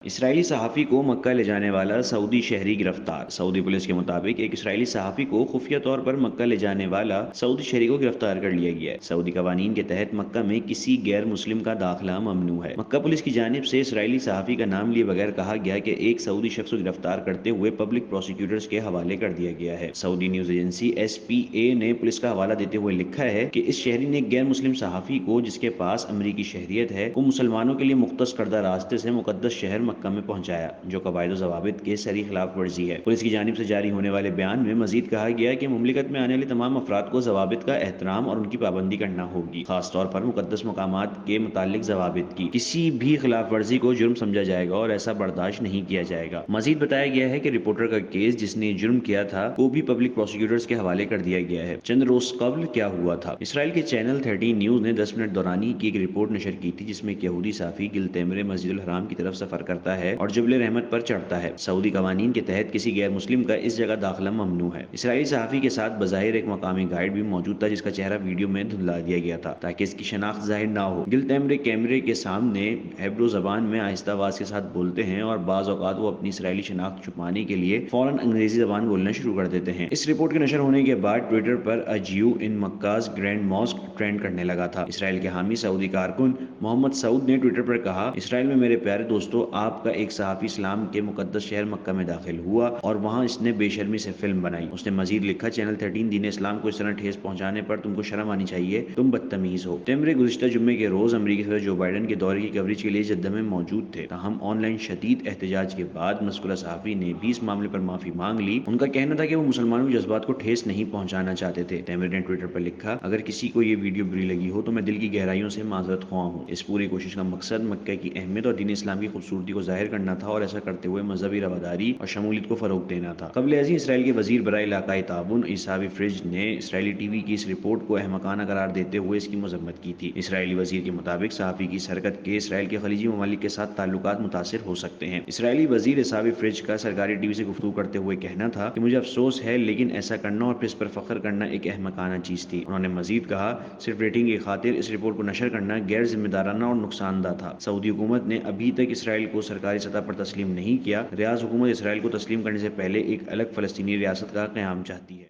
اسرائیلی صحافی کو مکہ لے جانے والا سعودی شہری گرفتار۔ سعودی پولیس کے مطابق ایک اسرائیلی صحافی کو خفیہ طور پر مکہ لے جانے والا سعودی شہری کو گرفتار کر لیا گیا ہے۔ سعودی قوانین کے تحت مکہ میں کسی غیر مسلم کا داخلہ ممنوع ہے۔ مکہ پولیس کی جانب سے اسرائیلی صحافی کا نام لیے بغیر کہا گیا کہ ایک سعودی شخص کو گرفتار کرتے ہوئے پبلک پروسیکیوٹرز کے حوالے کر دیا گیا ہے۔ سعودی نیوز ایجنسی SPA نے پولیس کا حوالہ دیتے ہوئے لکھا ہے کہ اس شہری نے ایک غیر مسلم صحافی کو، جس کے پاس امریکی شہریت ہے، کو مسلمانوں کے لیے مختص کردہ راستے سے مقدس شہر مکہ میں پہنچایا، جو قواعد و ضوابط کے صریح خلاف ورزی ہے۔ پولیس کی جانب سے جاری ہونے والے بیان میں مزید کہا گیا ہے کہ مملکت میں آنے والے تمام افراد کو ضوابط کا احترام اور ان کی پابندی کرنا ہوگی، خاص طور پر مقدس مقامات کے متعلق ضوابط کی۔ کسی بھی خلاف ورزی کو جرم سمجھا جائے گا اور ایسا برداشت نہیں کیا جائے گا۔ مزید بتایا گیا ہے کہ رپورٹر کا کیس، جس نے جرم کیا تھا، کو بھی پبلک پروسیکیوٹرز کے حوالے کر دیا گیا ہے۔ چند روز قبل کیا ہوا تھا؟ اسرائیل کے چینل 13 نیوز نے 10 منٹ دورانی کی ایک رپورٹ نشر کی تھی، جس میں ایک یہودی صحافی گل تیمرے مسجد الحرام کی طرف سفر کرتا ہے اور جبل رحمت پر چڑھتا ہے۔ سعودی قوانین کے تحت کسی غیر مسلم کا اس جگہ داخلہ ممنوع ہے۔ اسرائیلی صحافی کے ساتھ بظاہر ایک مقامی گائیڈ بھی موجود تھا، جس کا چہرہ ویڈیو میں دھندلا دیا گیا تھا تاکہ اس کی شناخت ظاہر نہ ہو۔ گل تیمرے کیمرے کے سامنے ہیبرو زبان میں آہستہ آواز کے ساتھ بولتے ہیں اور بعض اوقات وہ اپنی اسرائیلی شناخت چھپانے کے لیے فوراً انگریزی زبان بولنا شروع کر دیتے ہیں۔ اس رپورٹ کے نشر ہونے کے بعد ٹویٹر پر "A Jew in Makkah's Grand Mosque" trend کرنے لگا تھا۔ اسرائیل کے حامی سعودی کارکن محمد سعود نے ٹویٹر پر کہا، "اسرائیل میں میرے پیارے دوستو، آپ کا ایک صحافی اسلام کے مقدس شہر مکہ میں داخل ہوا اور وہاں اس نے بے شرمی سے فلم بنائی۔" اس نے مزید لکھا، "چینل 13 دین اسلام کو اس طرح ٹھیس پہنچانے پر تم کو شرم آنی چاہیے، تم بدتمیز ہو۔" تیمرے گزشتہ جمعے کے روز امریکی صدر جو بائیڈن کے دورے کی کوریج کے لیے جدہ میں موجود تھے، تاہم آن لائن شدید احتجاج کے بعد مذکورہ صحافی نے بھی اس معاملے پر معافی مانگ لی۔ ان کا کہنا تھا کہ وہ مسلمانوں کے جذبات کو ٹھیس نہیں پہنچانا چاہتے تھے۔ تیمرے نے ٹویٹر پر لکھا، "اگر کسی کو یہ ویڈیو بری لگی ہو تو میں دل کی گہرائیوں سے معذرت خواہ ہوں۔ اس پوری کوشش کا مقصد مکہ کی اہمیت اور دین اسلام کی خوبصورتی کو ظاہر کرنا تھا اور ایسا کرتے ہوئے مذہبی رواداری اور شمولیت کو فروغ دینا تھا۔" قبل ازیں اسرائیل کے وزیر برائے علاقائی تعاون عیساوی فرج نے اسرائیلی ٹی وی کی اس رپورٹ کو احمقانہ قرار دیتے ہوئے اس کی مذمت کی تھی۔ اسرائیلی وزیر کے مطابق صحافی کی اس حرکت کے اسرائیل کے خلیجی ممالک کے ساتھ تعلقات متاثر ہو سکتے ہیں۔ اسرائیلی وزیر عیساوی فرج کا سرکاری ٹی وی سے گفتگو کرتے ہوئے کہنا تھا کہ "مجھے افسوس ہے، لیکن ایسا کرنا اور پھر اس پر فخر کرنا ایک احمقانہ چیز تھی۔" انہوں نے مزید کہا، "صرف ریٹنگ کی خاطر اس رپورٹ کو نشر کرنا غیر ذمہ دارانہ اور نقصان دہ تھا۔" سعودی حکومت نے ابھی تک اسرائیل کو سرکاری سطح پر تسلیم نہیں کیا۔ ریاض حکومت اسرائیل کو تسلیم کرنے سے پہلے ایک الگ فلسطینی ریاست کا قیام چاہتی ہے۔